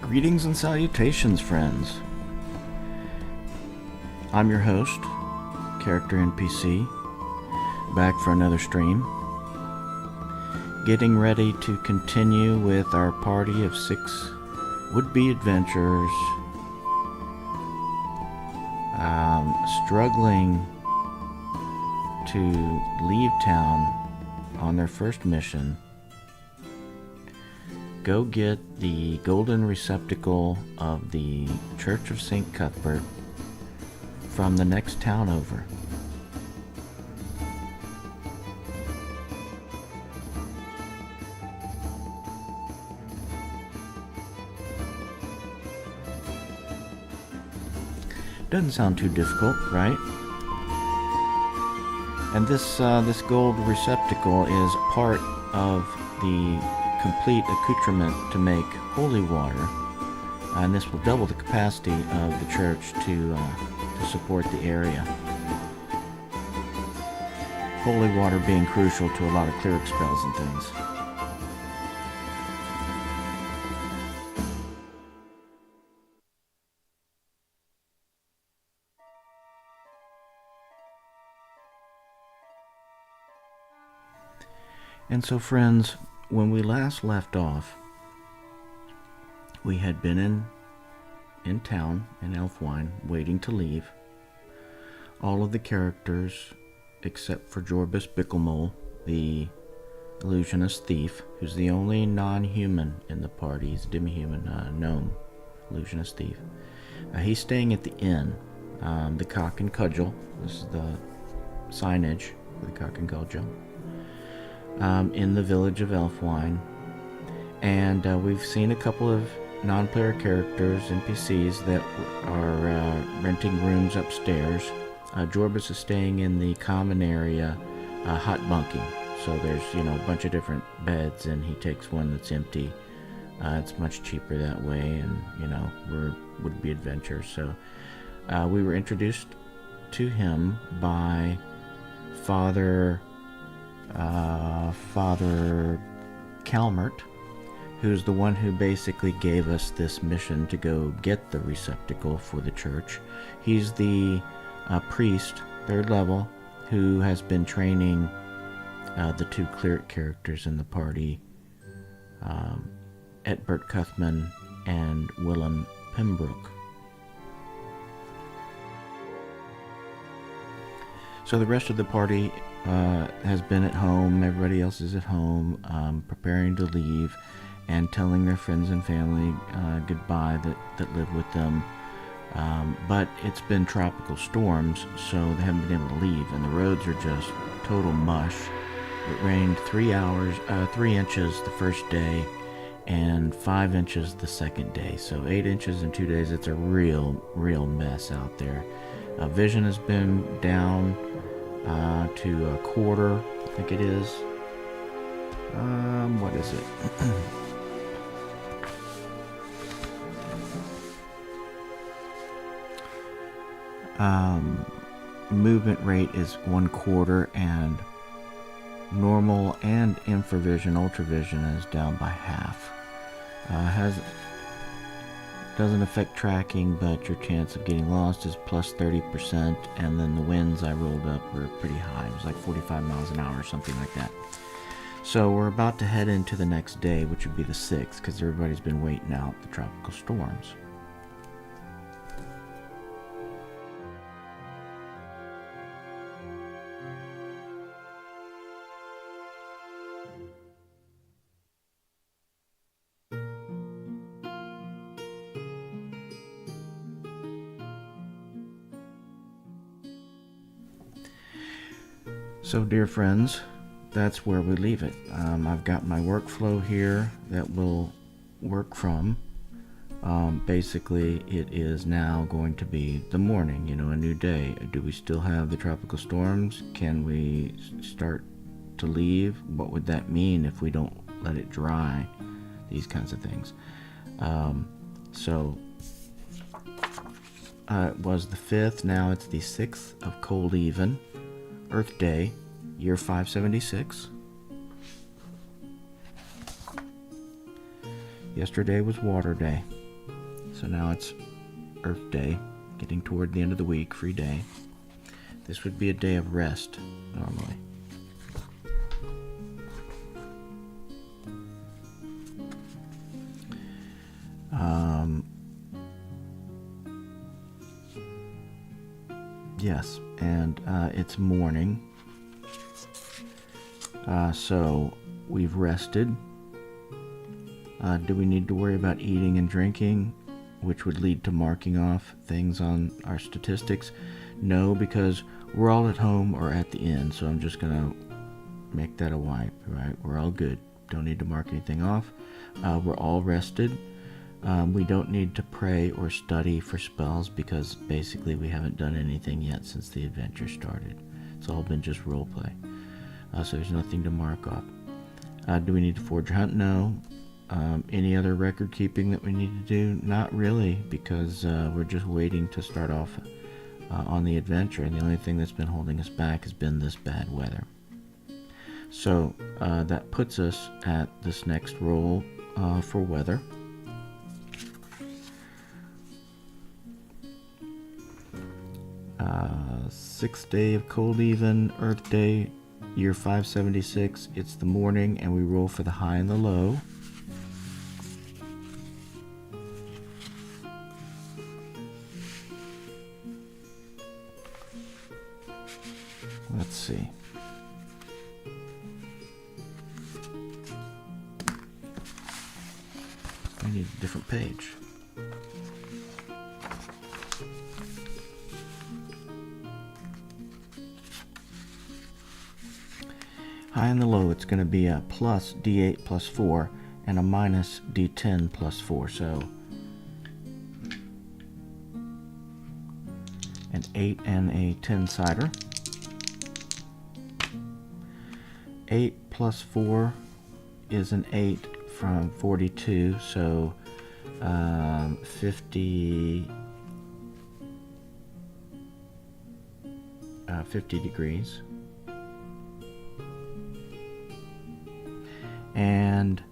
Greetings and salutations, friends. I'm your host, Character NPC, back for another stream. Getting ready to continue with our party of 6 would-be adventurers, struggling to leave town on their first mission. Go get the golden receptacle of the Church of St. Cuthbert from the next town over. Doesn't sound too difficult, right? And this gold receptacle is part of the complete accoutrement to make holy water, and this will double the capacity of the church to support the area. Holy water being crucial to a lot of cleric spells and things. And so, friends, when we last left off, we had been in town in Elfwine, waiting to leave. All of the characters, except for Jorbis Bicklemole, the illusionist thief, who's the only non-human in the party. He's a demi-human gnome, illusionist thief. He's staying at the inn, the Cock and Cudgel. This is the signage for the Cock and Cudgel. In the village of Elfwine, and we've seen a couple of non-player characters, NPCs, that are renting rooms upstairs. Jorbis is staying in the common area, hot bunking. So there's, a bunch of different beds, and he takes one that's empty. It's much cheaper that way, and we're would-be adventurers. So we were introduced to him by Father Calmert, who's the one who basically gave us this mission to go get the receptacle for the church. He's the priest, 3rd level, who has been training the 2 cleric characters in the party, Aetbert and Willam Pembroke. So the rest of the party has been at home. Everybody else is at home, preparing to leave and telling their friends and family goodbye that live with them. But it's been tropical storms, so they haven't been able to leave, and the roads are just total mush. It rained 3 inches the first day and 5 inches the second day. So 8 inches in 2 days. It's a real mess out there. Vision has been down to a quarter, I think it is. What is it? Movement rate is 1/4, and normal and infravision, ultravision is down by half. Doesn't affect tracking, but your chance of getting lost is plus 30%, and then the winds I rolled up were pretty high. It was like 45 miles an hour or something like that. So we're about to head into the next day, which would be the 6th, because everybody's been waiting out the tropical storms. So, dear friends, that's where we leave it. I've got my workflow here that we'll work from. Basically, it is now going to be the morning, a new day. Do we still have the tropical storms? Can we start to leave? What would that mean if we don't let it dry? These kinds of things. It was the 5th, now it's the 6th of Coldeven, Earth Day, year 576. Yesterday was Waterday. So now it's Earth Day, getting toward the end of the week, free day. This would be a day of rest, normally. Yes, and it's morning. So we've rested. Do we need to worry about eating and drinking, which would lead to marking off things on our statistics? No, because we're all at home or at the inn, so I'm just going to make that a wipe, right? We're all good. Don't need to mark anything off. We're all rested. We don't need to pray or study for spells because basically we haven't done anything yet since the adventure started. It's all been just roleplay. So there's nothing to mark off. Do we need to forge a hunt? No. Any other record keeping that we need to do? Not really, because we're just waiting to start off on the adventure, and the only thing that's been holding us back has been this bad weather. So that puts us at this next roll for weather. Sixth day of Coldeven, Earth Day, year 576. It's the morning, and we roll for the high and the low. Let's see. I need a different page. High and the low, it's going to be a plus D8 plus 4 and a minus D10 plus 4. So an 8 and a 10-sider. 8 plus 4 is an 8 from 42, so 50 degrees. And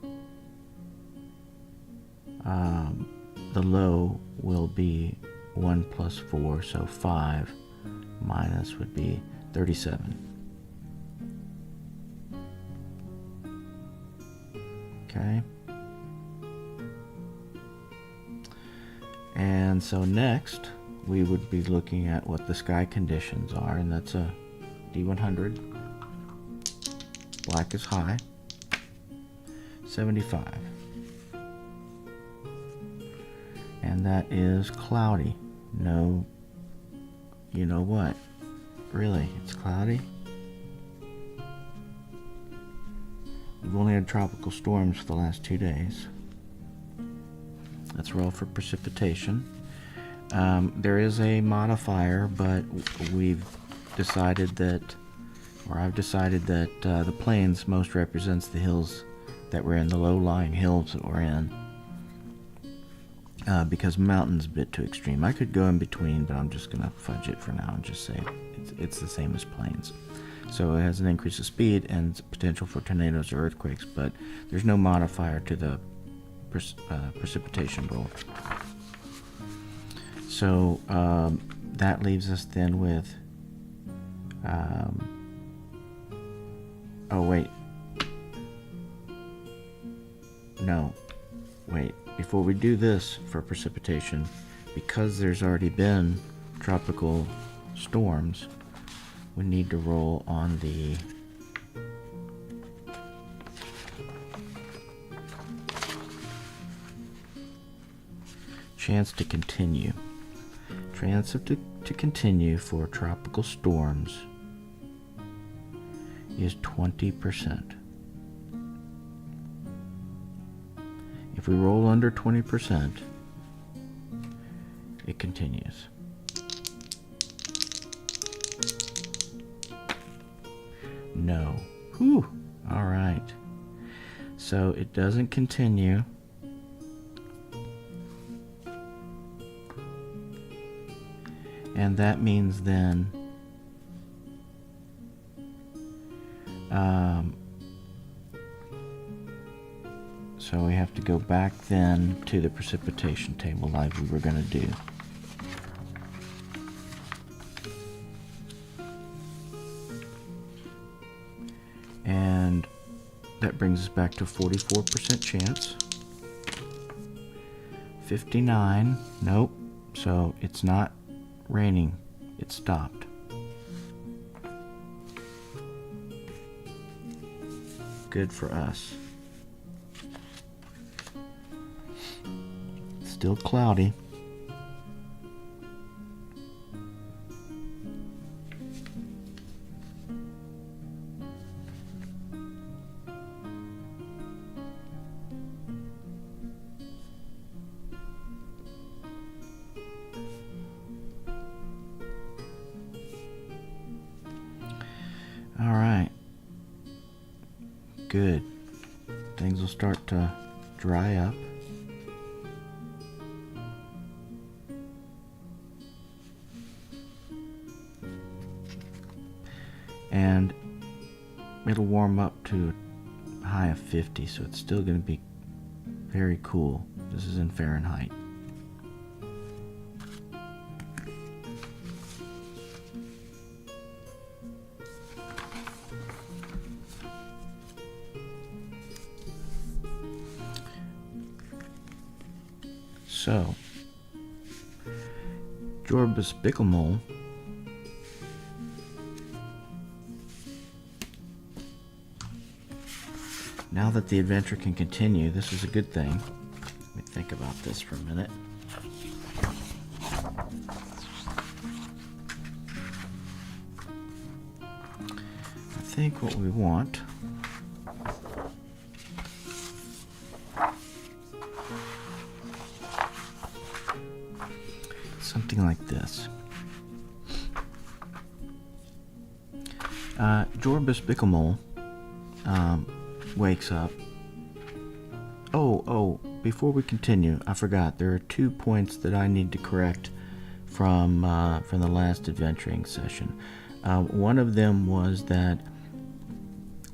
the low will be 1 plus 4, so 5 minus would be 37. Okay. And so next we would be looking at what the sky conditions are, and that's a D100. Black is high. 75. And that is cloudy. No, you know what? Really, it's cloudy? We've only had tropical storms for the last 2 days. Let's roll for precipitation. There is a modifier, but we've decided that, or I've decided that the plains most represents the hills that we're in, the low-lying hills that we're in, because mountain's a bit too extreme. I could go in between, but I'm just going to fudge it for now and just say it's the same as plains. So it has an increase of speed and potential for tornadoes or earthquakes, but there's no modifier to the precipitation roll. So that leaves us then with oh wait, no, wait, before we do this for precipitation, because there's already been tropical storms, we need to roll on the chance to continue. Chance to continue for tropical storms is 20%. If we roll under 20%, it continues. No. Whew. All right. So it doesn't continue. And that means then So we have to go back then to the precipitation table like we were going to do. And that brings us back to 44% chance. 59, nope, so it's not raining, it stopped. Good for us. Still cloudy. All right. Good. Things will start to dry up. And it'll warm up to a high of 50, so it's still going to be very cool. This is in Fahrenheit. So, Jorbis Bicklemole now that the adventure can continue, this is a good thing. Let me think about this for a minute. I think what we want something like this. Jorbis Bicklemole wakes up. Oh, before we continue, I forgot. There are 2 points that I need to correct from the last adventuring session. One of them was that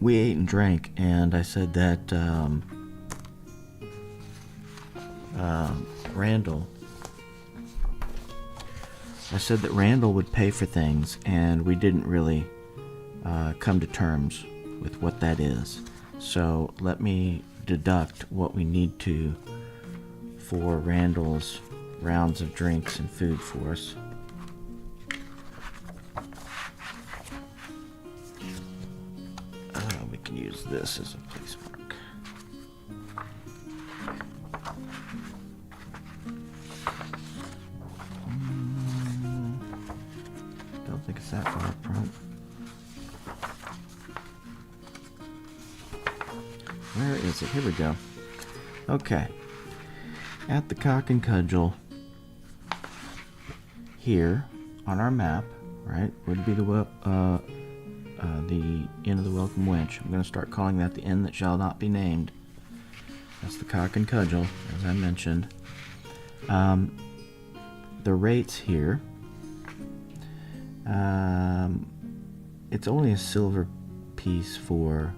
we ate and drank, and I said that Randall would pay for things, and we didn't really come to terms with what that is. So let me deduct what we need to for Randall's rounds of drinks and food for us. We can use this as a place mark. Don't think it's that far up front. Where is it? Here we go. Okay. At the Cock and Cudgel, here on our map, right, would be the Inn of the Welcome Wench. I'm going to start calling that the Inn that shall not be named. That's the Cock and Cudgel, as I mentioned. The rates here, it's only a silver piece for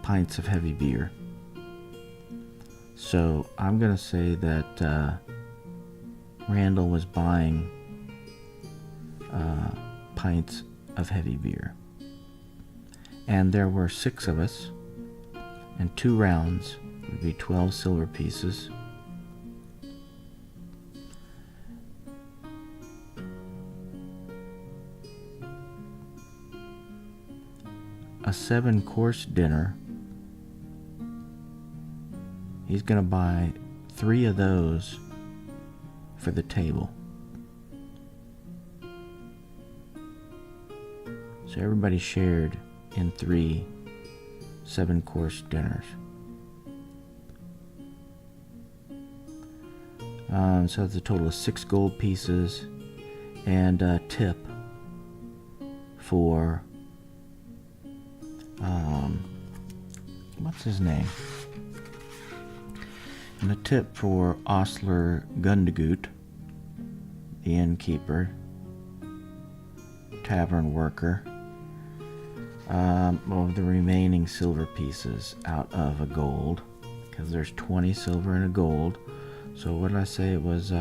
pints of heavy beer. So I'm going to say that Randall was buying pints of heavy beer. And there were 6 of us, and 2 rounds would be 12 silver pieces. A 7-course dinner, he's going to buy 3 of those for the table. So everybody shared in 3 7-course dinners. So that's a total of 6 gold pieces and a tip for what's his name? And a tip for Ostler Gundegoot, the innkeeper, tavern worker. of the remaining silver pieces out of a gold, because there's 20 silver and a gold. So what did I say? It was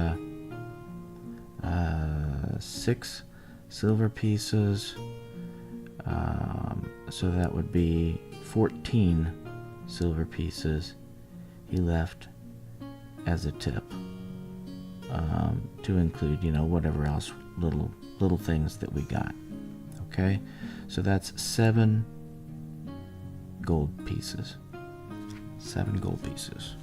6 silver pieces. So that would be 14 silver pieces he left as a tip, to include, whatever else, little things that we got. Okay, so that's 7 gold pieces. 7 gold pieces.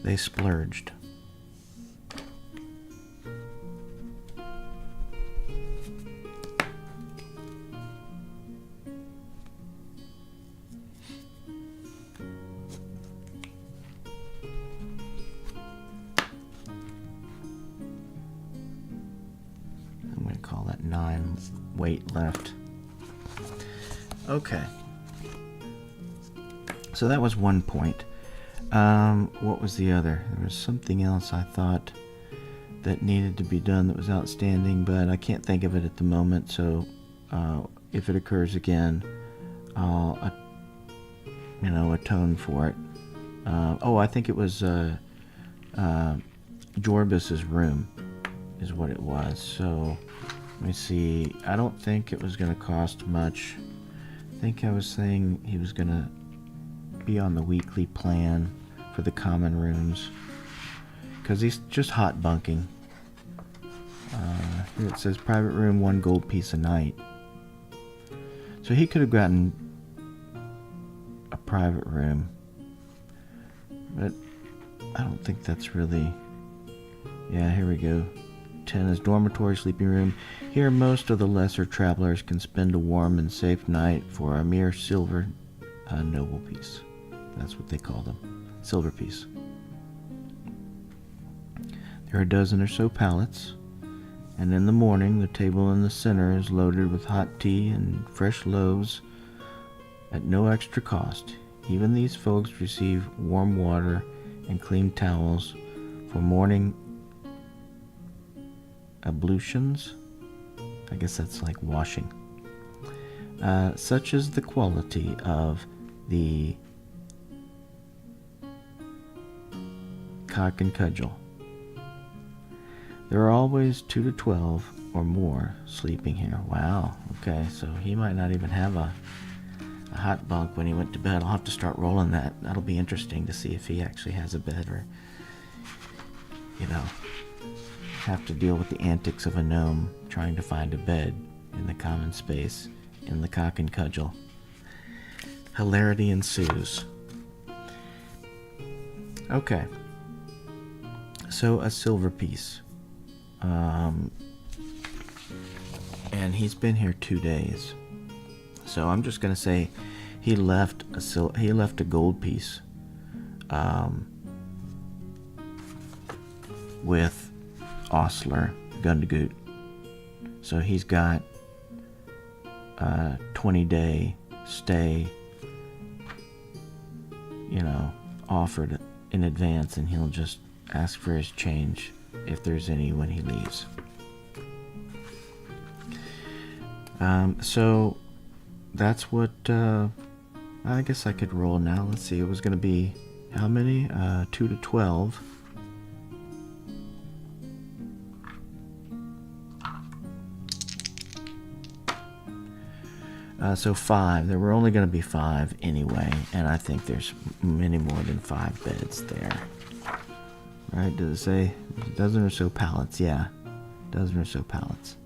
They splurged. I'm going to call that 9 weight left. Okay. So that was 1 point. What was the other? There was something else I thought that needed to be done that was outstanding, but I can't think of it at the moment, so if it occurs again, I'll atone for it. I think it was Jorbis's room is what it was. So let me see. I don't think it was going to cost much. I think I was saying he was going to be on the weekly plan for the common rooms, because he's just hot bunking. Here it says private room, 1 gold piece a night. So he could have gotten a private room, but I don't think that's really... Yeah, here we go. 10 is dormitory, sleeping room. Here most of the lesser travelers can spend a warm and safe night for a mere silver noble piece. That's what they call them. Silver piece. There are a dozen or so pallets, and in the morning the table in the center is loaded with hot tea and fresh loaves at no extra cost. Even these folks receive warm water and clean towels for morning ablutions. I guess that's like washing. Such is the quality of the Cock and Cudgel. There are always 2 to 12 or more sleeping here. Wow. Okay, so he might not even have a hot bunk when he went to bed. I'll have to start rolling that. That'll be interesting to see if he actually has a bed, or have to deal with the antics of a gnome trying to find a bed in the common space in the Cock and Cudgel. Hilarity ensues. Okay. So a silver piece. And he's been here 2 days. So I'm just going to say he left a gold piece with Ostler Gundagoot. So he's got a 20-day stay, offered in advance, and he'll just ask for his change if there's any when he leaves. So that's what I guess I could roll now. Let's see, it was going to be how many? 2 to 12. So 5. There were only going to be 5 anyway, and I think there's many more than 5 beds there. Right? Does it say a dozen or so pallets? Yeah, a dozen or so pallets.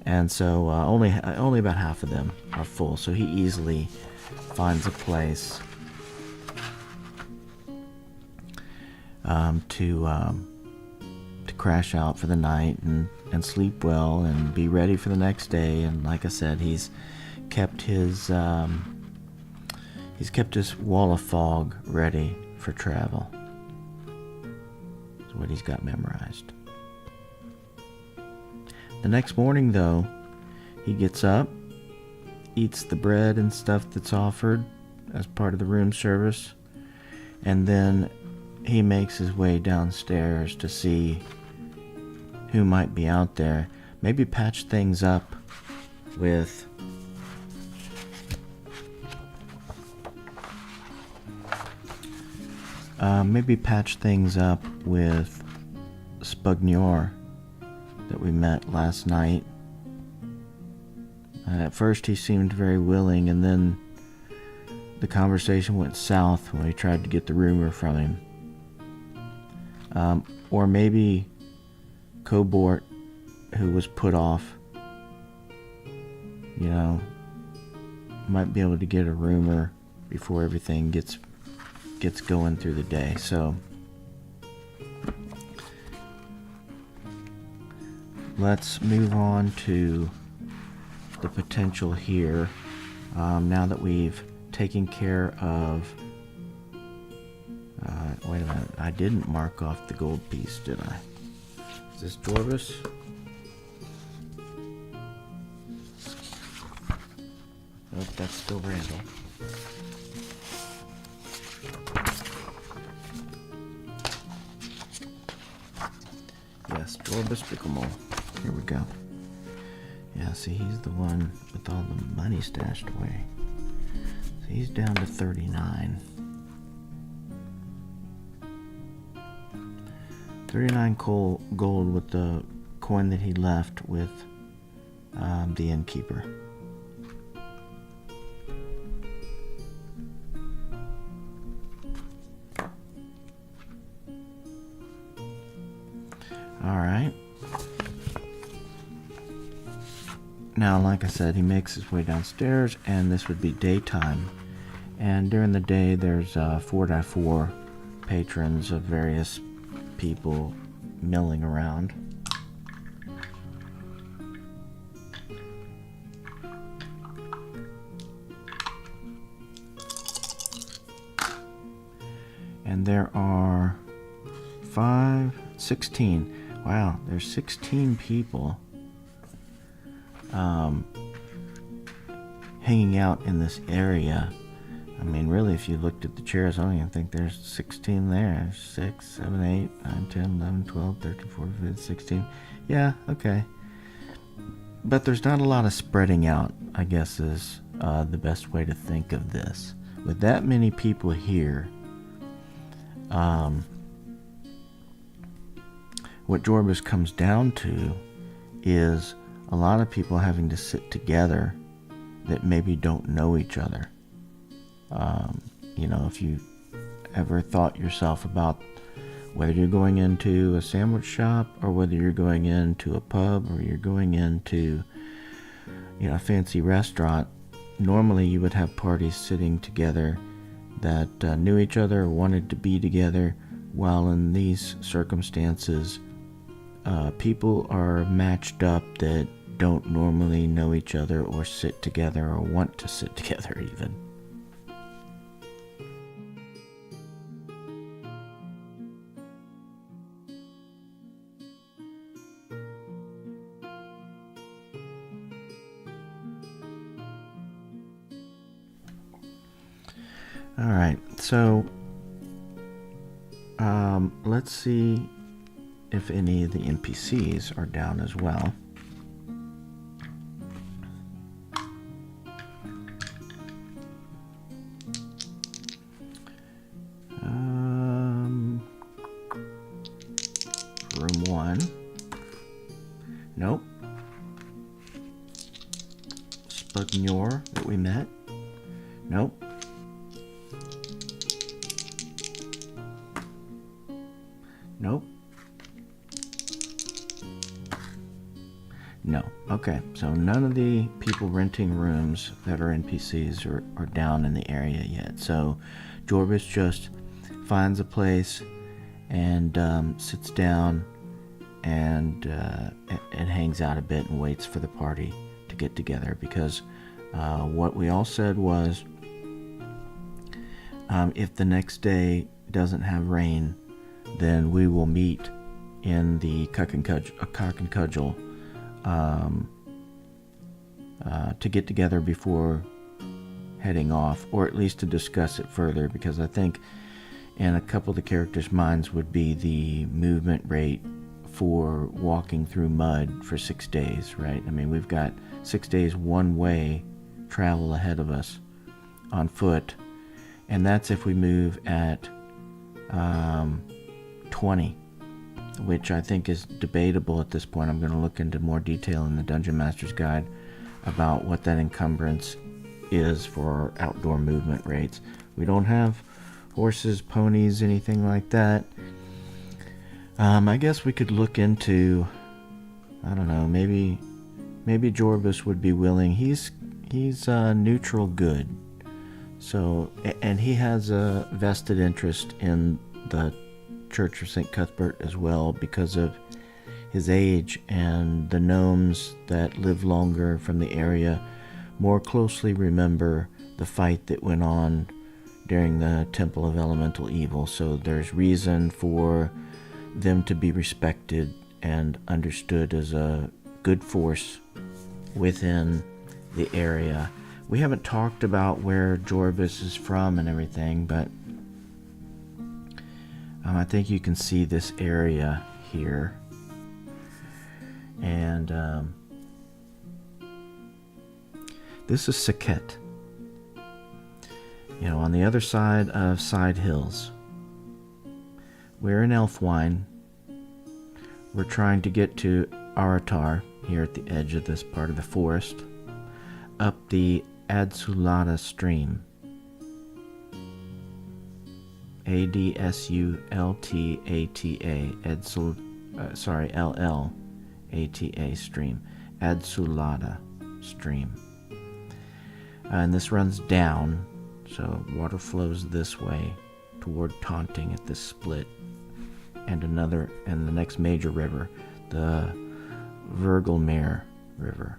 And so only about half of them are full. So he easily finds a place to crash out for the night and sleep well and be ready for the next day. And like I said, he's kept his wall of fog ready for travel. That's what he's got memorized. The next morning, though, he gets up, eats the bread and stuff that's offered as part of the room service, and then he makes his way downstairs to see who might be out there. Maybe patch things up with Spugnor that we met last night. At first he seemed very willing, and then the conversation went south when we tried to get the rumor from him. Or maybe Cobort, who was put off, might be able to get a rumor before everything gets going through the day. So let's move on to the potential here. Now that we've taken care of... wait a minute. I didn't mark off the gold piece, did I? Is this Jorbis? Nope, that's still Randall. Yes, Jorbis Bicklemole. Here we go. Yeah, see, he's the one with all the money stashed away. So he's down to 39. 39 gold with the coin that he left with the innkeeper. Alright. Now, like I said, he makes his way downstairs, and this would be daytime. And during the day, there's 4x4 patrons of various people milling around. And there are 16. Wow, there's 16 people hanging out in this area. I mean, really, if you looked at the chairs, I don't even think there's 16 there. 6, 7, 8, 9, 10, 11, 12, 13, 14, 15, 16. Yeah, okay. But there's not a lot of spreading out, I guess, is the best way to think of this. With that many people here, what Jorbis comes down to is a lot of people having to sit together that maybe don't know each other. If you ever thought yourself about whether you're going into a sandwich shop or whether you're going into a pub or you're going into a fancy restaurant, normally you would have parties sitting together that knew each other or wanted to be together, while in these circumstances people are matched up that don't normally know each other or sit together or want to sit together even. Alright, so let's see if any of the NPCs are down as well. Room 1. Nope. Spugnor that we met. Nope. Nope. No. Okay, so none of the people renting rooms that are NPCs are down in the area yet. So Jorbis just finds a place and sits down and hangs out a bit and waits for the party to get together, because what we all said was if the next day doesn't have rain, then we will meet in the Cock Cudgel to get together before heading off, or at least to discuss it further, because I think and a couple of the characters' minds would be the movement rate for walking through mud for 6 days, right? I mean, we've got 6 days one-way travel ahead of us on foot, and that's if we move at 20, which I think is debatable at this point. I'm going to look into more detail in the Dungeon Master's Guide about what that encumbrance is for our outdoor movement rates. We don't have horses, ponies, anything like that. I guess we could look into, I don't know, maybe Jorbis would be willing. He's neutral good. So, and he has a vested interest in the Church of St. Cuthbert as well because of his age, and the gnomes that live longer from the area more closely remember the fight that went on during the Temple of Elemental Evil. So there's reason for them to be respected and understood as a good force within the area. We haven't talked about where Jorbis is from and everything, but I think you can see this area here. And this is Saket. You know, on the other side of Side Hills. We're in Elfwine. We're trying to get to Aratar, here at the edge of this part of the forest, up the Adsulata stream. Adsulata, Llata stream. Adsulata stream. And this runs down, so water flows this way toward Taunting at this split, and the next major river, the Vergelmere River.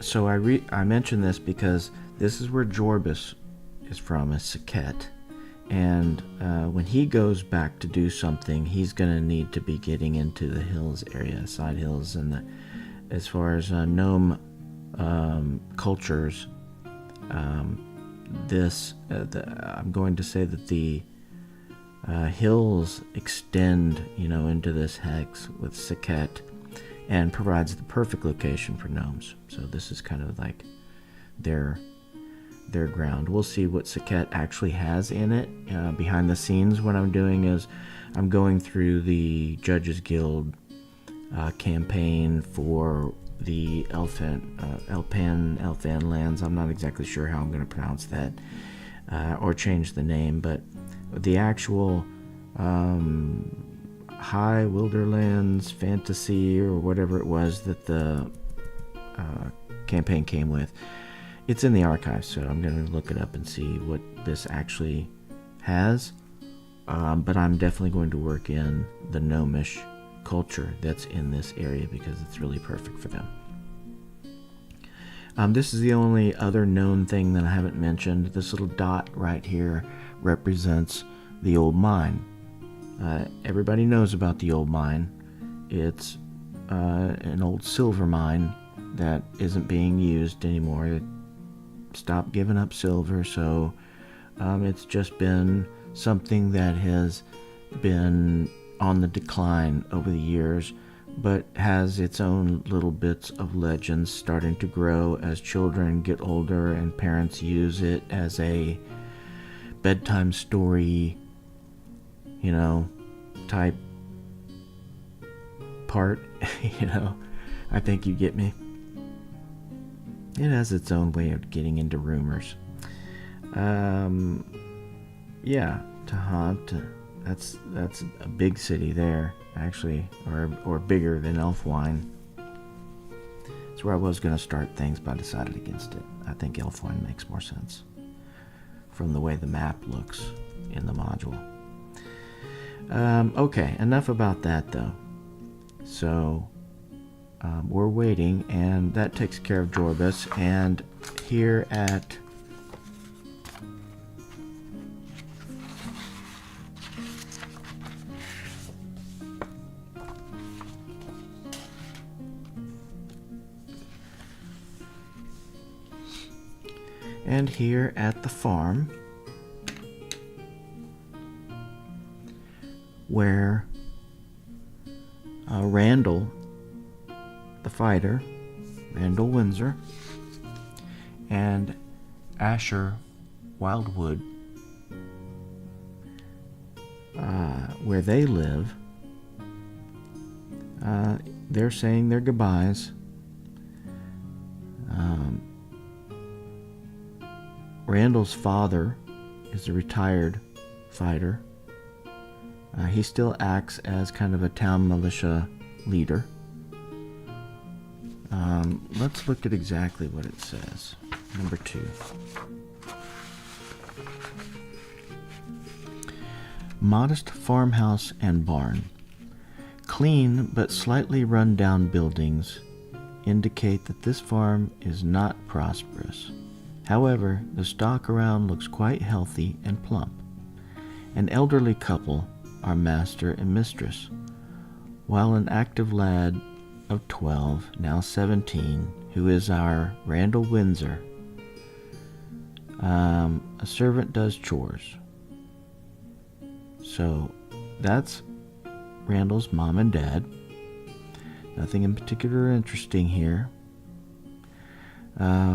So I mention this because this is where Jorbis is from, is Saket, and when he goes back to do something, he's going to need to be getting into the hills area, Side Hills, and as far as gnome cultures, I'm going to say that the hills extend, into this hex with Saket, and provides the perfect location for gnomes. So this is kind of like their ground. We'll see what Saket actually has in it. Behind the scenes, what I'm doing is I'm going through the Judges Guild campaign for the Elfan lands. I'm not exactly sure how I'm going to pronounce that or change the name, but the actual High Wilderlands Fantasy or whatever it was that the campaign came with, it's in the archives, so I'm going to look it up and see what this actually has. But I'm definitely going to work in the gnomish culture that's in this area because it's really perfect for them. This is the only other known thing that I haven't mentioned. This little dot right here represents the old mine. Everybody knows about the old mine. It's an old silver mine that isn't being used anymore. It stopped giving up silver, so it's just been something that has been on the decline over the years, but has its own little bits of legends starting to grow as children get older and parents use it as a bedtime story, type part. I think you get me. It has its own way of getting into rumors. Yeah, Tahant, that's a big city there, actually, or bigger than Elfwine. It's where I was going to start things, but I decided against it. I think Elfwine makes more sense from the way the map looks in the module. Okay, enough about that, though. So, we're waiting, and that takes care of Jorbis. And here at And here at the farm, where Randall, the fighter, Randall Windsor, and Asher Wildwood, where they live, they're saying their goodbyes. Randall's father is a retired fighter. He still acts as kind of a town militia leader. Let's look at exactly what it says. Number 2. Modest farmhouse and barn. Clean but slightly run-down buildings indicate that this farm is not prosperous. However, the stock around looks quite healthy and plump. An elderly couple are master and mistress, while an active lad of 12, now 17, who is our Randall Windsor, a servant does chores. So that's Randall's mom and dad. Nothing in particular interesting here.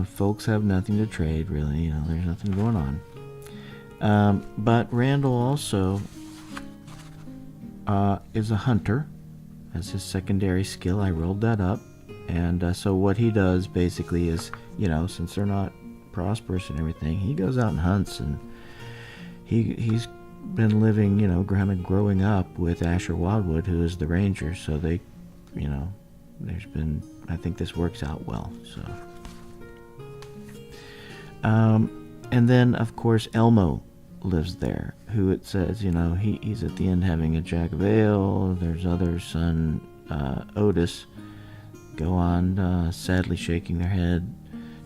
Folks have nothing to trade, really. There's nothing going on. But Randall also is a hunter as his secondary skill. I rolled that up. And so what he does basically is, since they're not prosperous and everything, he goes out and hunts. And he's been living, kind of growing up with Asher Wildwood, who is the ranger. So they, there's been, I think this works out well. So. And then, of course, Elmo lives there, who it says, he's at the end having a jack of ale. There's other son, Otis, go on, sadly shaking their head.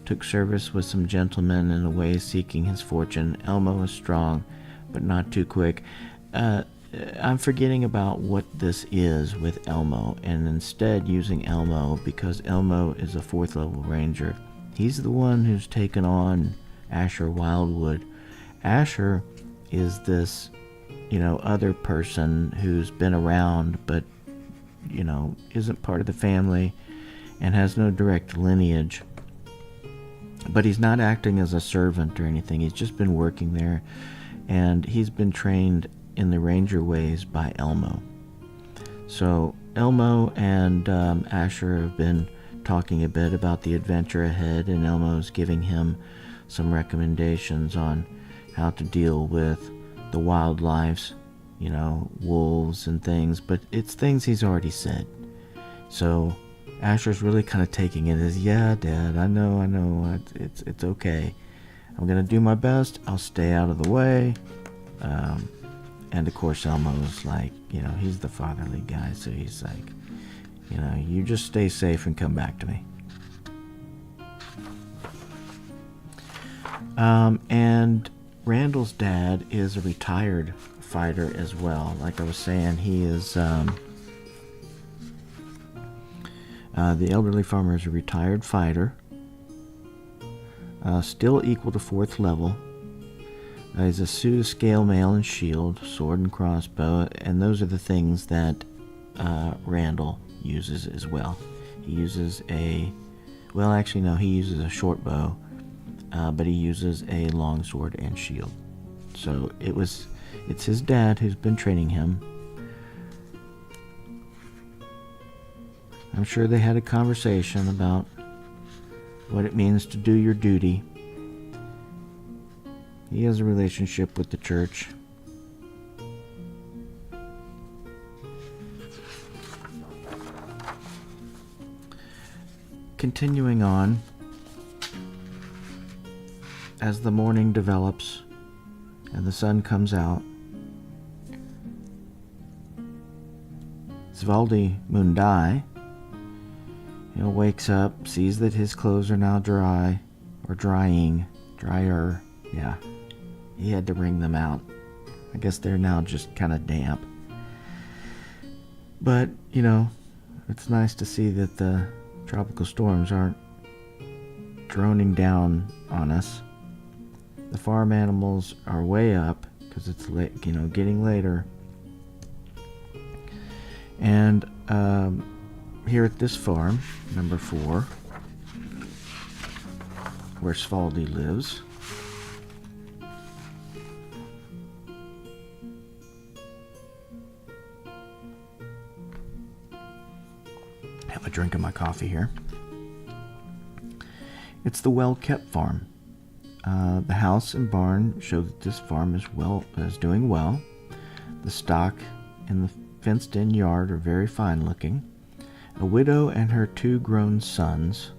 Took service with some gentlemen in a way seeking his fortune. Elmo is strong, but not too quick. I'm forgetting about what this is with Elmo, and instead using Elmo because Elmo is a 4th level ranger. He's the one who's taken on Asher Wildwood. Asher is this, other person who's been around but, isn't part of the family and has no direct lineage. But he's not acting as a servant or anything. He's just been working there, and he's been trained in the ranger ways by Elmo. So Elmo and Asher have been talking a bit about the adventure ahead, and Elmo's giving him some recommendations on how to deal with the wildlife, wolves and things, but it's things he's already said. So Asher's really kind of taking it as, yeah, Dad, I know, it's okay. I'm going to do my best. I'll stay out of the way. And of course Elmo's like, he's the fatherly guy, so he's like, you just stay safe and come back to me. And Randall's dad is a retired fighter as well. Like I was saying, he is, the elderly farmer is a retired fighter, still equal to 4th level. He's a suit of scale mail and shield, sword and crossbow, and those are the things that Randall uses as well. He uses he uses a short bow, but he uses a long sword and shield. So it's his dad who's been training him. I'm sure they had a conversation about what it means to do your duty. He has a relationship with the church. Continuing on, as the morning develops and the sun comes out, Svaldi Mundai, wakes up, sees that his clothes are now dry, or drier. Yeah, he had to wring them out. I guess they're now just kind of damp. But, it's nice to see that the tropical storms aren't droning down on us. The farm animals are way up because it's late, getting later. And here at this farm, number 4, where Svaldi lives, have a drink of my coffee here. It's the well-kept farm. The house and barn show that this farm is doing well. The stock in the fenced-in yard are very fine-looking. A widow and her 2 grown sons,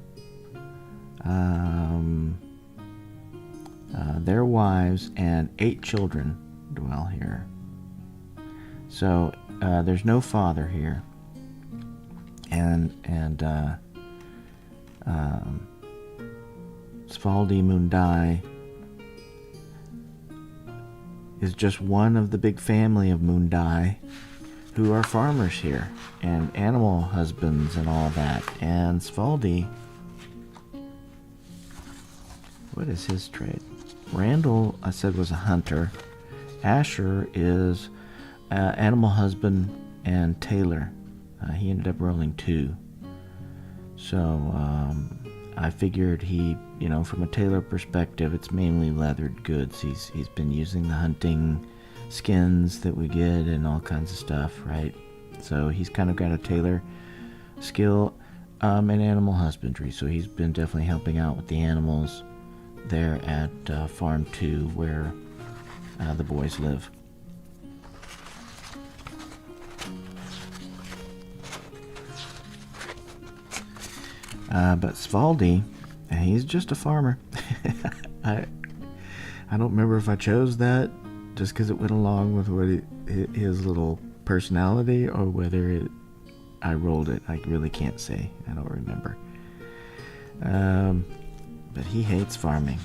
their wives, and 8 children dwell here. So there's no father here, and Svaldi Mundai is just one of the big family of Mundai who are farmers here and animal husbands and all that. And Svaldi, what is his trade? Randall, I said, was a hunter. Asher is animal husband and tailor. He ended up rolling 2. So I figured he, from a tailor perspective, it's mainly leathered goods. He's been using the hunting skins that we get and all kinds of stuff, right? So he's kind of got a tailor skill and animal husbandry. So he's been definitely helping out with the animals there at Farm 2 where the boys live. But Svaldi, he's just a farmer. I don't remember if I chose that just because it went along with what his little personality, or whether I rolled it. I really can't say. I don't remember. But he hates farming.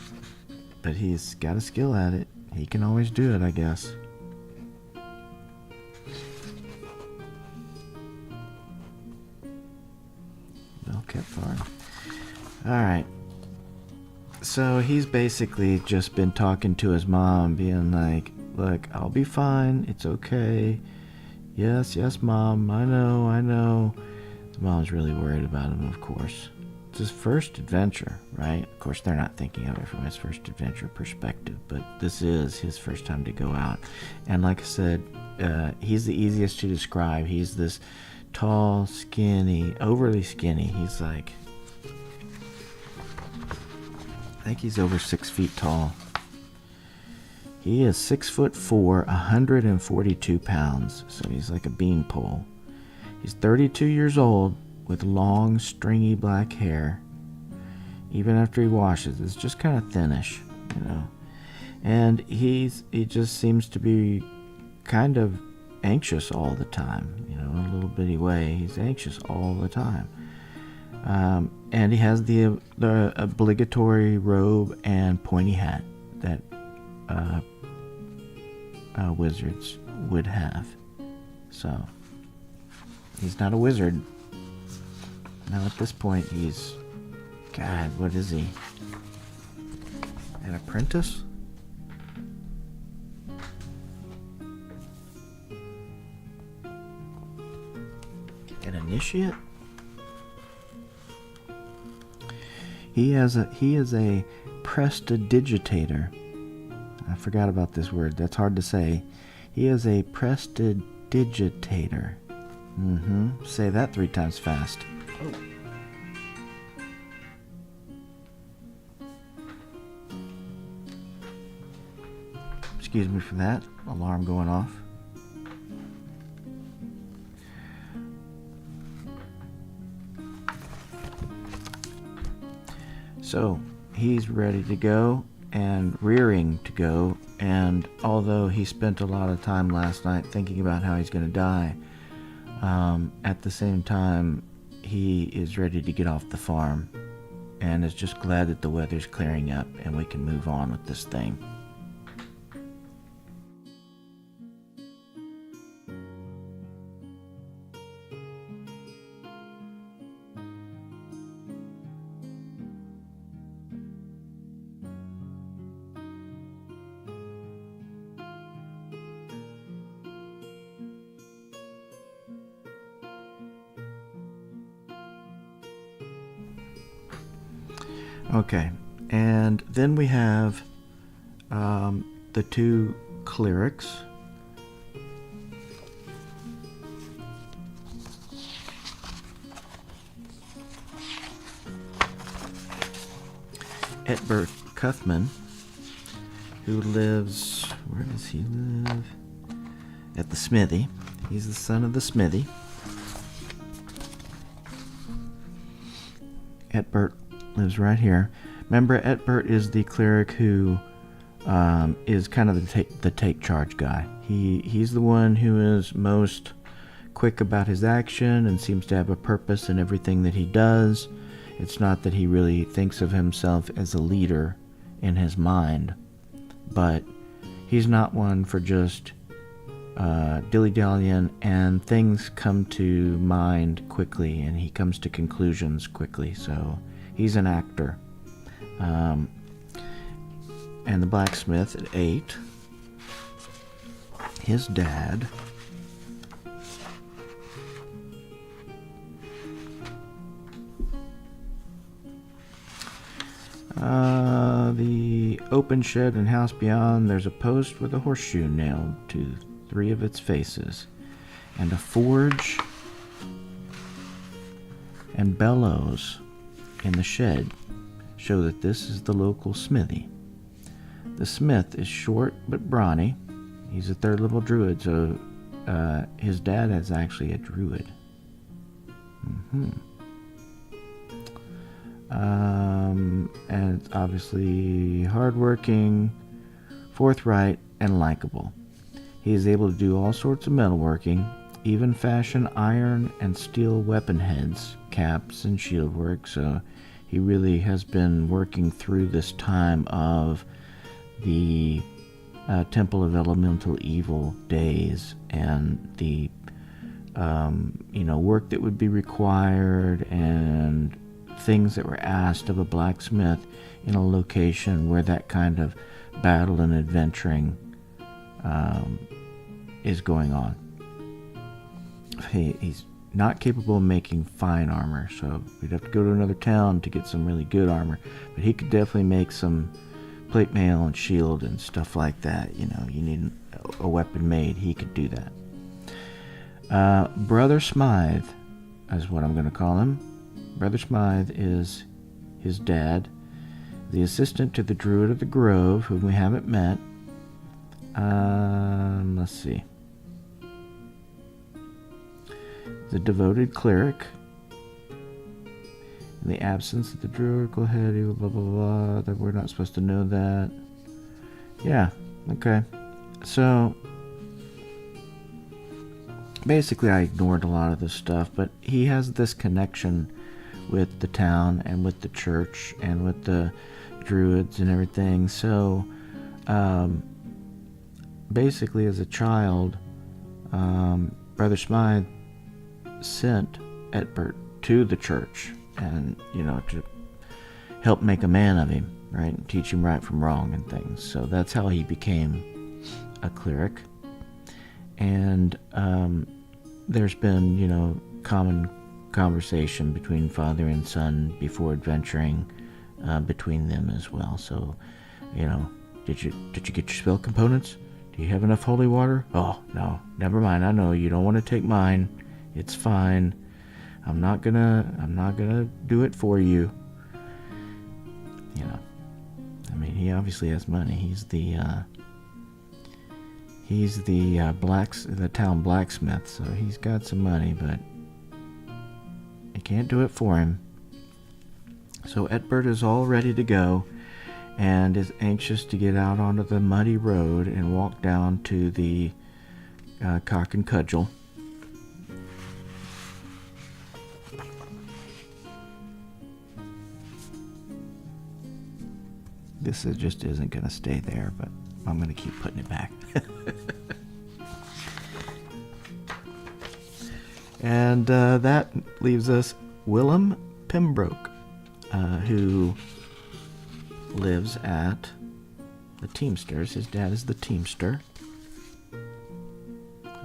But he's got a skill at it. He can always do it, I guess. Well-kept farm. Alright. So he's basically just been talking to his mom, being like, look, I'll be fine. It's okay. Yes, Mom. I know. His mom's really worried about him, of course. It's his first adventure, right? Of course, they're not thinking of it from his first adventure perspective, but this is his first time to go out. And like I said, he's the easiest to describe. He's this tall, skinny, overly skinny. He's like, I think he's over 6 feet tall. He is 6'4", 142 pounds, so he's like a beanpole. He's 32 years old with long, stringy black hair. Even after he washes, it's just kind of thinnish, And he just seems to be kind of anxious all the time, in a little bitty way. He's anxious all the time. And he has the obligatory robe and pointy hat that wizards would have. So he's not a wizard. Now at this point he's, God, what is he? An apprentice? An initiate? He is a prestidigitator. I forgot about this word. That's hard to say. He is a prestidigitator. Say that 3 times fast. Oh. Excuse me for that. Alarm going off. So, he's ready to go and rearing to go, and although he spent a lot of time last night thinking about how he's going to die, at the same time he is ready to get off the farm and is just glad that the weather's clearing up and we can move on with this thing. Okay, and then we have the two clerics. Aetbert Cuthman, who lives, where does he live? At the smithy. He's the son of the smithy. Aetbert lives right here. Remember, Aetbert is the cleric who is kind of the take charge guy. He's the one who is most quick about his action and seems to have a purpose in everything that he does. It's not that he really thinks of himself as a leader in his mind, but he's not one for just dilly-dallying, and things come to mind quickly, and he comes to conclusions quickly, so he's an actor. And the blacksmith at 8, his dad, the open shed and house beyond, there's a post with a horseshoe nailed to 3 of its faces, and a forge and bellows in the shed show that this is the local smithy. The smith is short but brawny. He's a 3rd level druid, so his dad is actually a druid. And it's obviously hardworking, forthright, and likable. He is able to do all sorts of metalworking, even fashion iron and steel weapon heads, caps, and shield work, so he really has been working through this time of the Temple of Elemental Evil days and the work that would be required and things that were asked of a blacksmith in a location where that kind of battle and adventuring is going on. He's not capable of making fine armor, so we'd have to go to another town to get some really good armor, but he could definitely make some plate mail and shield and stuff like that. You need a weapon made, he could do that. Brother Smythe is what I'm going to call him. Brother Smythe is his dad, the assistant to the Druid of the Grove, whom we haven't met. Let's see. The devoted cleric. In the absence of the druidical head, blah, blah, blah, that we're not supposed to know that. Yeah, okay. So, basically I ignored a lot of this stuff, but he has this connection with the town and with the church and with the druids and everything. So, basically as a child, Brother Smythe sent Aetbert to the church and, to help make a man of him, right? And teach him right from wrong and things. So that's how he became a cleric. And there's been, common conversation between father and son before adventuring between them as well. So, did you get your spell components? Do you have enough holy water? Oh, no, never mind. I know you don't want to take mine. It's fine. I'm not gonna do it for you. I mean, he obviously has money. He's the town blacksmith, so he's got some money, but you can't do it for him. So Aetbert is all ready to go and is anxious to get out onto the muddy road and walk down to the Cock and Cudgel. This just isn't going to stay there, but I'm going to keep putting it back. And that leaves us Willam Pembroke, who lives at the Teamsters. His dad is the Teamster.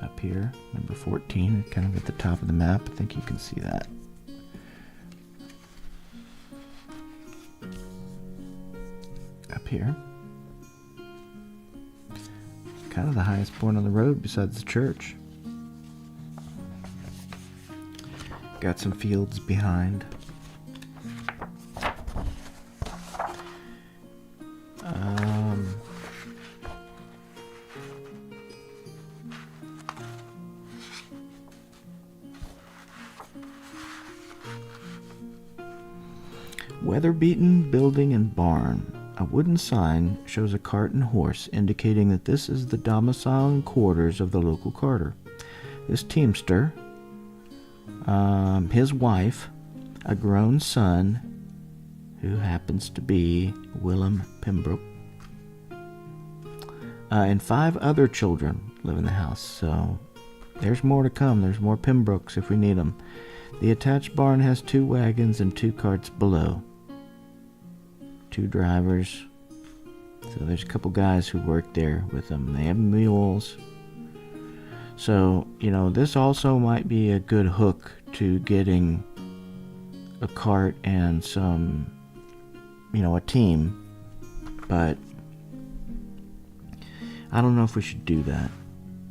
Up here, number 14, kind of at the top of the map. I think you can see that. up here. Kind of the highest point on the road besides the church. Got some fields behind. Weather-beaten building and barn. A wooden sign shows a cart and horse, indicating that this is the domicile and quarters of the local carter. This teamster, his wife, a grown son, who happens to be Willam Pembroke, and 5 other children live in the house. So there's more to come. There's more Pembrokes if we need them. The attached barn has 2 wagons and 2 carts below. 2 drivers. So there's a couple guys who work there with them. They have mules. So, this also might be a good hook to getting a cart and some, a team. But I don't know if we should do that.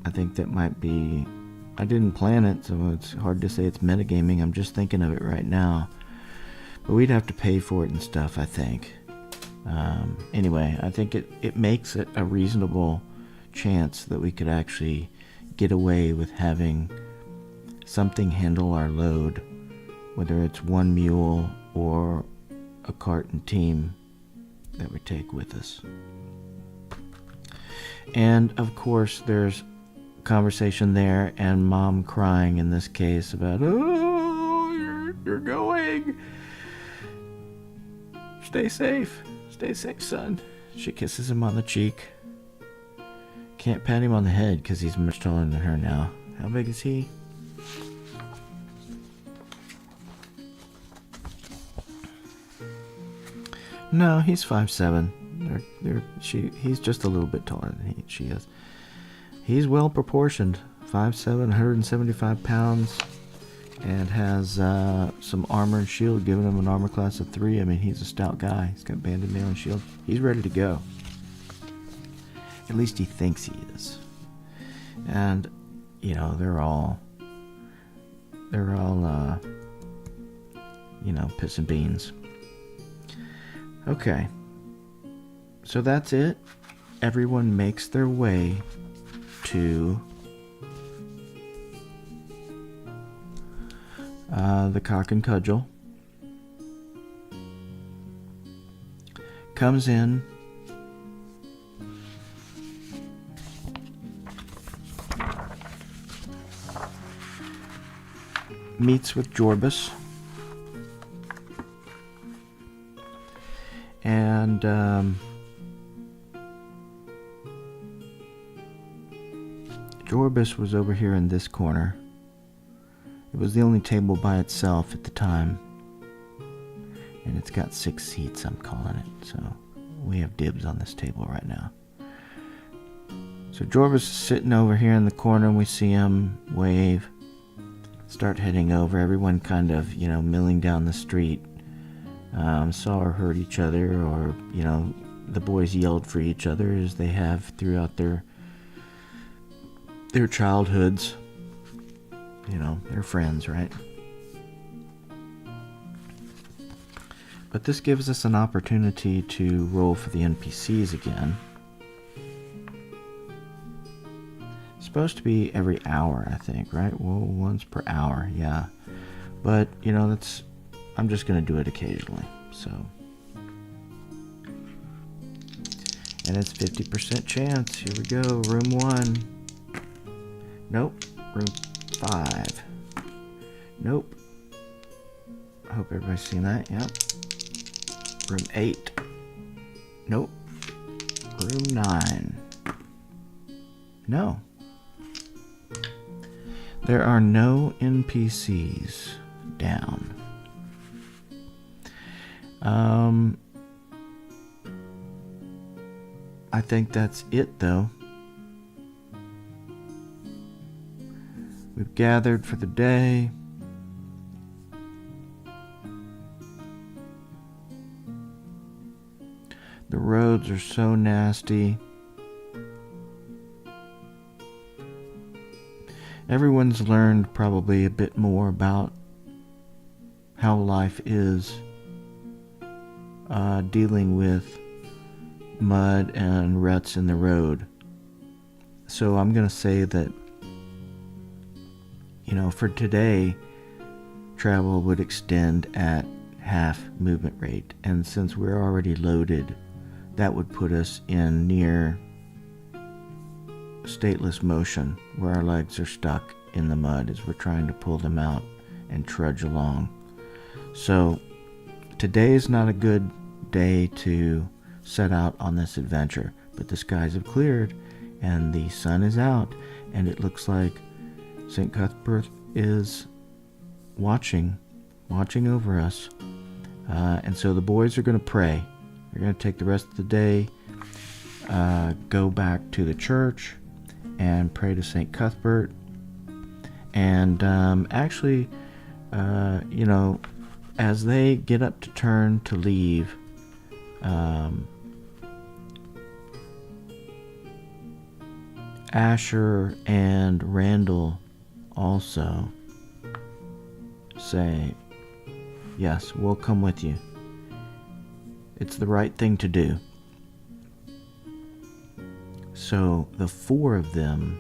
I think that might be... I didn't plan it, so it's hard to say it's metagaming. I'm just thinking of it right now. But we'd have to pay for it and stuff, I think. Anyway, I think it makes it a reasonable chance that we could actually get away with having something handle our load, whether it's 1 mule or a cart and team that we take with us. And of course there's conversation there and Mom crying in this case about, oh, you're going. Stay safe, son. She kisses him on the cheek. Can't pat him on the head because he's much taller than her now. How big is he? No, he's 5'7". He's just a little bit taller than she is. He's well proportioned, 5'7", 175 pounds, and has some armor and shield, giving him an armor class of 3. I mean, he's a stout guy. He's got banded mail and shield. He's ready to go. At least he thinks he is. And, they're all piss and beans. Okay. So that's it. Everyone makes their way to the Cock and Cudgel. Comes in. Meets with Jorbis. And Jorbis was over here in this corner. It was the only table by itself at the time. And it's got 6 seats, I'm calling it. So we have dibs on this table right now. So Jorbis is sitting over here in the corner, and we see him wave. Start heading over. Everyone kind of, milling down the street. Saw or heard each other, or, the boys yelled for each other as they have throughout their childhoods. They're friends, right? But this gives us an opportunity to roll for the NPCs again. It's supposed to be every hour, I think, right? Well, once per hour, yeah. But, I'm just going to do it occasionally, so. And it's 50% chance. Here we go. Room 1. Nope. Room 5. Nope. I hope everybody's seen that. Yep. Room 8. Nope. Room 9. No. There are no NPCs down. I think that's it, though. We've gathered for the day. The The roads are so nasty. Everyone's learned probably a bit more about how life is dealing with mud and ruts in the road. So I'm going to say that, for today, travel would extend at half movement rate. And since we're already loaded, that would put us in near stateless motion, where our legs are stuck in the mud as we're trying to pull them out and trudge along. So today is not a good day to set out on this adventure, but the skies have cleared and the sun is out, and it looks like St. Cuthbert is watching over us. And so the boys are going to pray. They're going to take the rest of the day, go back to the church and pray to St. Cuthbert. And actually, as they get up to turn to leave, Asher and Randall also say, "Yes, we'll come with you. It's the right thing to do." So the four of them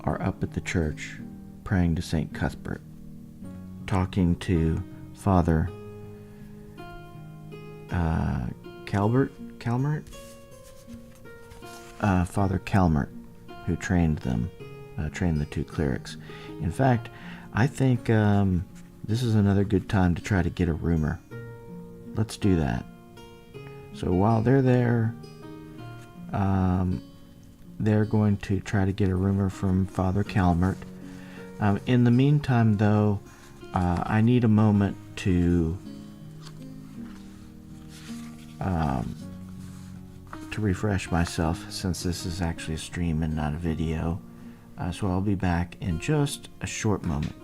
are up at the church praying to St. Cuthbert, talking to Father Calmert? Father Calmert, who trained them, trained the two clerics. In fact, I think this is another good time to try to get a rumor. Let's do that. So while they're there, they're going to try to get a rumor from Father Calmert. In the meantime, though, I need a moment to refresh myself, since this is actually a stream and not a video. So I'll be back in just a short moment.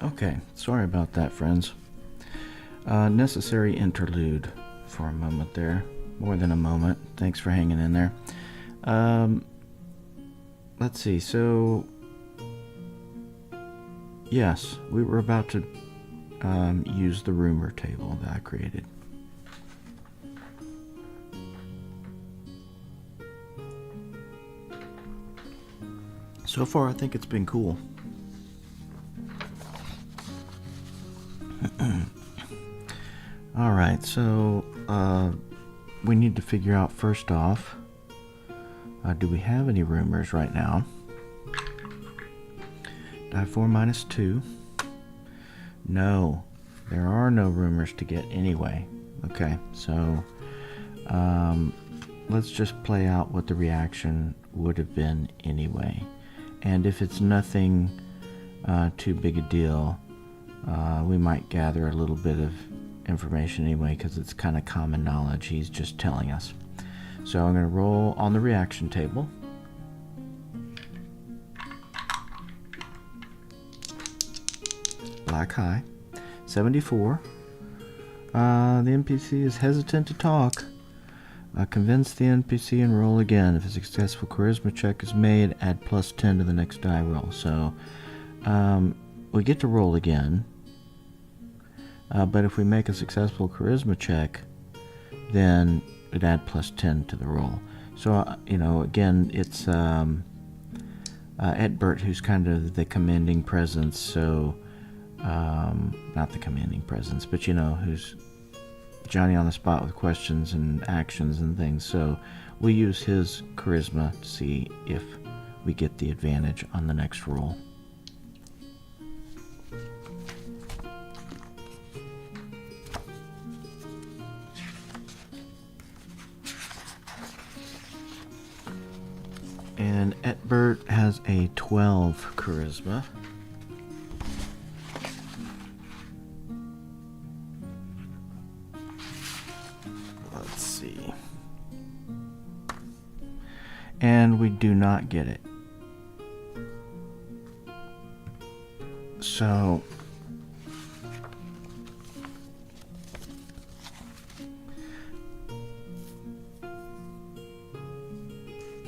Okay, sorry about that, friends. Necessary interlude for a moment there. More than a moment. Thanks for hanging in there. Let's see, so... Yes, we were about to use the rumor table that I created. So far, I think it's been cool. Alright, so we need to figure out first off, do we have any rumors right now? Die 4 minus 2. No, there are no rumors to get anyway. Okay, so let's just play out what the reaction would have been anyway. And if it's nothing too big a deal, we might gather a little bit of information anyway, because it's kind of common knowledge. He's just telling us. So I'm going to roll on the reaction table. Black high. 74. The NPC is hesitant to talk. Convince the NPC and roll again. If a successful charisma check is made, add plus 10 to the next die roll. So we get to roll again. But if we make a successful charisma check, then it add plus 10 to the roll. So, again, it's Aetbert who's kind of the commanding presence. So, not the commanding presence, but, who's Johnny on the spot with questions and actions and things. So we use his charisma to see if we get the advantage on the next roll. And Aetbert has a 12 charisma. Let's see. And we do not get it. So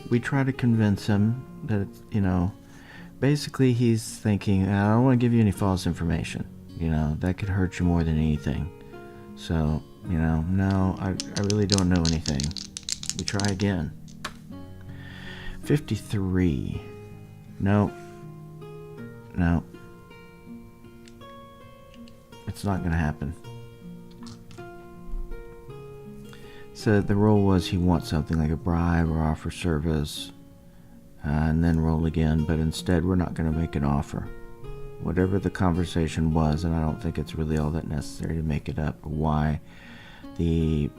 we try to convince him that, basically he's thinking, I don't want to give you any false information. That could hurt you more than anything. So, no, I really don't know anything. We try again. 53. No. It's not going to happen. So the roll was he wants something like a bribe or offer service, and then roll again, but instead we're not going to make an offer. Whatever the conversation was, and I don't think it's really all that necessary to make it up, why the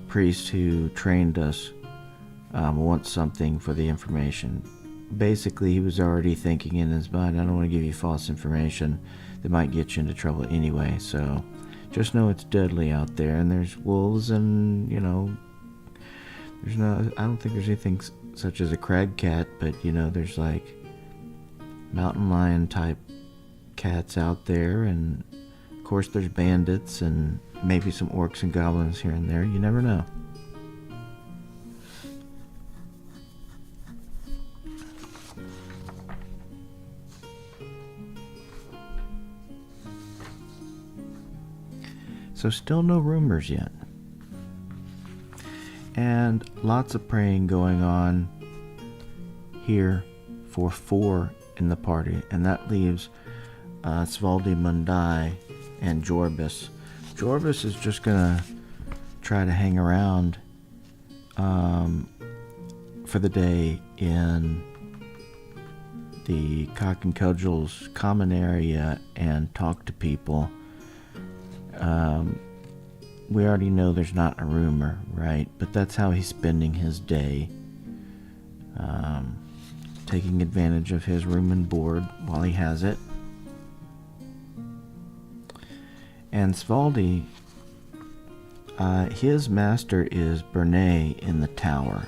priest who trained us wants something for the information. Basically, he was already thinking in his mind, I don't want to give you false information that might get you into trouble anyway, so just know it's deadly out there, and there's wolves, and, there's I don't think there's anything such as a crag cat, but, there's like mountain lion type cats out there, and of course there's bandits, and maybe some orcs and goblins here and there. You never know. So still no rumors yet. And lots of praying going on here for 4 in the party. And that leaves Svaldi Mundai and Jorbis. Jorbis is just going to try to hang around for the day in the Cock and Cudgel's common area and talk to people. We already know there's not a rumor, right? But that's how he's spending his day. Taking advantage of his room and board while he has it. And Svaldi, his master is Bernay in the tower.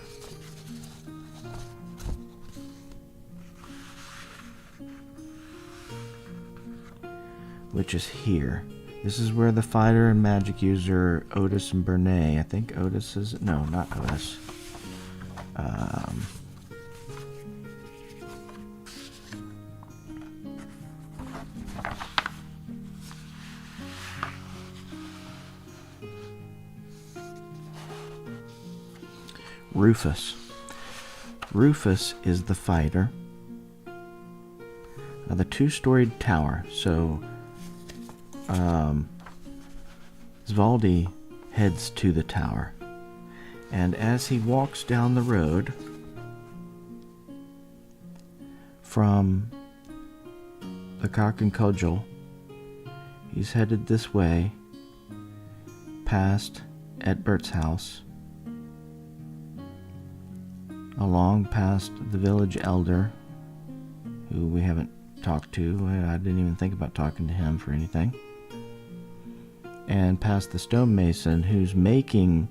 which is here. This is where the fighter and magic user Otis and Bernay, I think Otis is, no, not Otis. Rufus. Rufus is the fighter. Now the two-storied tower. So Svaldi heads to the tower, and as he walks down the road from the Cock and Cudgel, he's headed this way past Aetbert's house, along past the village elder, who we haven't talked to. I didn't even think about talking to him for anything. And past the stonemason, who's making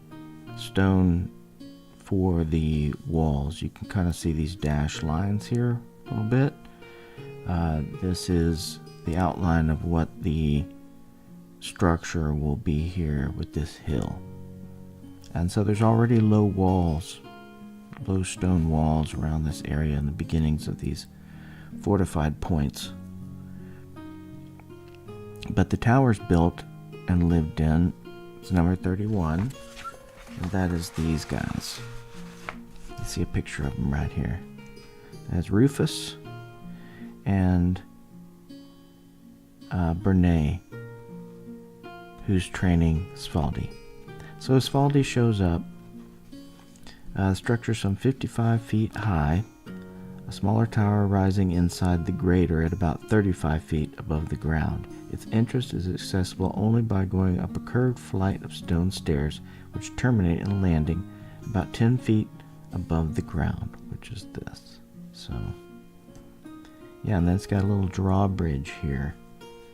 stone for the walls. You can kind of see these dashed lines here a little bit. This is the outline of what the structure will be here with this hill. And so there's already low walls, low stone walls around this area in the beginnings of these fortified points. But the tower's built and lived in. It's number 31, and that is these guys. You see a picture of them right here. That's Rufus and Bernay, who's training Svaldi. So Svaldi shows up. The structure's some 55 feet high, a smaller tower rising inside the greater at about 35 feet above the ground. Its entrance is accessible only by going up a curved flight of stone stairs, which terminate in a landing about 10 feet above the ground, which is this. So, yeah, and then it's got a little drawbridge here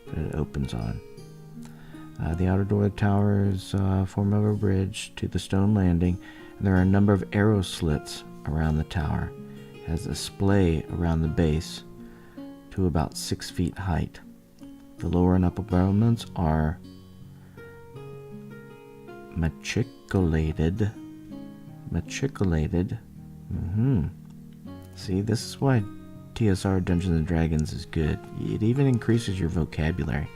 that it opens on. The outer door of the tower is a form of a bridge to the stone landing, and there are a number of arrow slits around the tower. It has a splay around the base to about 6 feet height. The lower and upper battlements are machicolated. See, this is why TSR Dungeons and Dragons is good. It even increases your vocabulary.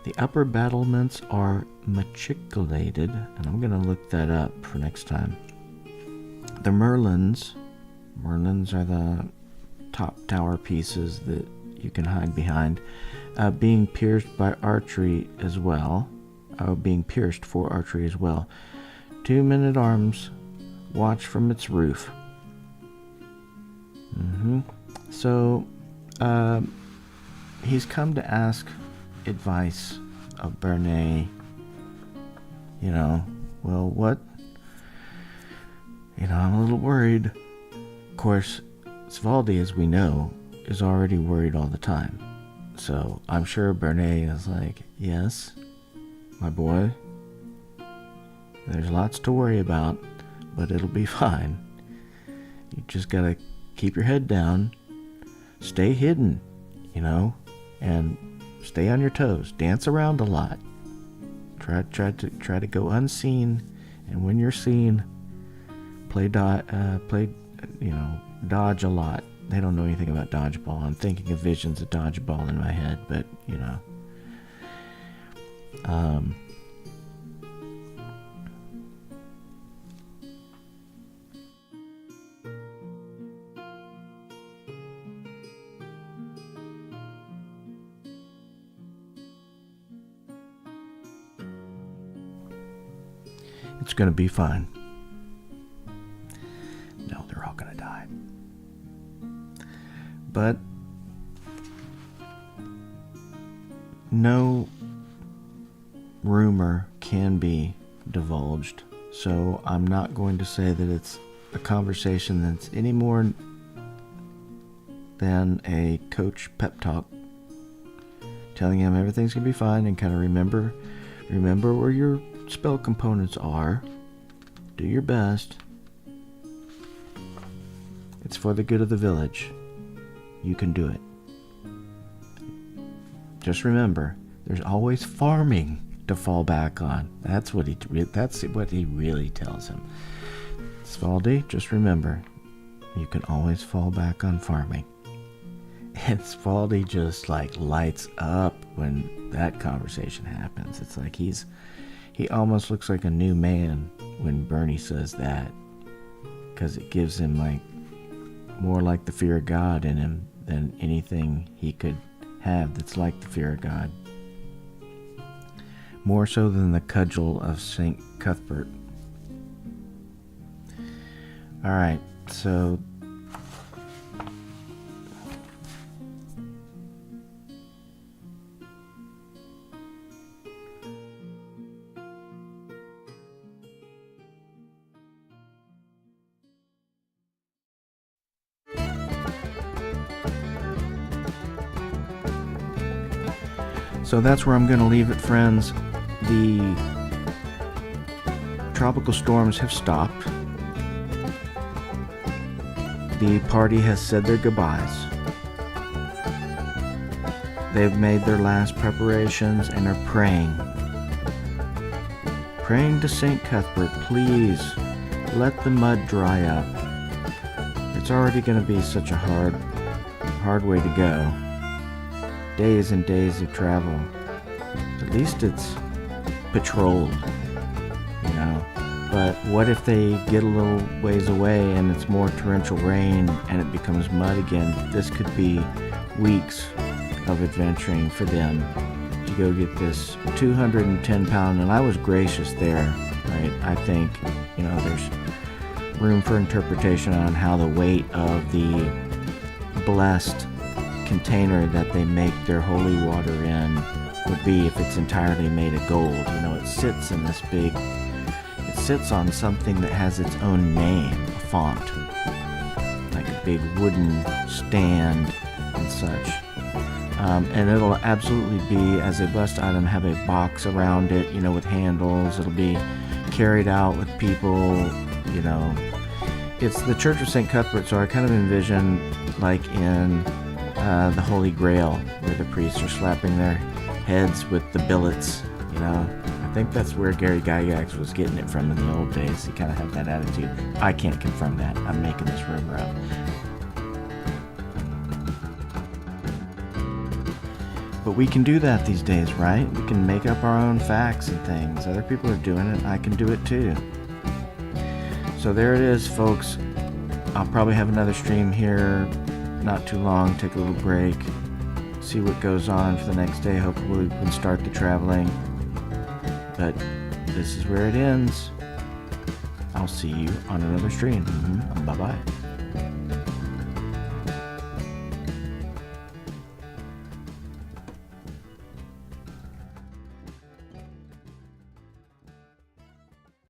The upper battlements are machicolated, and I'm going to look that up for next time. The merlins are the top tower pieces that you can hide behind, being pierced by archery as well, being pierced for archery as well. 2 men-at-arms watch from its roof. So, he's come to ask advice of Bernay. Well, what? I'm a little worried. Of course, Svaldi, as we know, is already worried all the time. So I'm sure Bernay is like, yes, my boy, there's lots to worry about, but it'll be fine. You just gotta keep your head down, stay hidden, and stay on your toes, dance around a lot. Try to go unseen, and when you're seen, dodge a lot. They don't know anything about dodgeball. I'm thinking of visions of dodgeball in my head, but it's gonna be fine. No, they're all gonna die. But no rumor can be divulged, so I'm not going to say that it's a conversation that's any more than a coach pep talk, telling him everything's gonna be fine, and kind of remember where your spell components are. Do your best. It's for the good of the village. You can do it. just remember, there's always farming to fall back on. That's what he really tells him. Svaldi, just remember, you can always fall back on farming. And Svaldi just like lights up when that conversation happens. It's like he almost looks like a new man when Bernie says that, because it gives him like more like the fear of God in him than anything he could have that's like the fear of God. More so than the cudgel of St. Cuthbert. Alright, so that's where I'm going to leave it, friends. The tropical storms have stopped. The party has said their goodbyes. They've made their last preparations and are praying. Praying to St. Cuthbert, please let the mud dry up. It's already going to be such a hard way to go. Days and days of travel. At least it's patrolled, you know. But what if they get a little ways away and it's more torrential rain and it becomes mud again? This could be weeks of adventuring for them to go get this 210 pound, and I was gracious there, right? I think, you know, there's room for interpretation on how the weight of the blessed container that they make their holy water in would be if it's entirely made of gold. You know, it sits in this big, it sits on something that has its own name, a font, like a big wooden stand and such. And it'll absolutely be, as a blessed item, have a box around it, you know, with handles. It'll be carried out with people, you know. It's the Church of St. Cuthbert, so I kind of envision like in the Holy Grail, where the priests are slapping their heads with the billets, you know. I think that's where Gary Gygax was getting it from in the old days. He kind of had that attitude. I can't confirm that. I'm making this rumor up. But we can do that these days, right? We can make up our own facts and things. Other people are doing it. I can do it too. So there it is, folks. I'll probably have another stream here not too long, take a little break, see what goes on for the next day. Hopefully we can start the traveling. But this is where it ends. I'll see you on another stream. Bye-bye.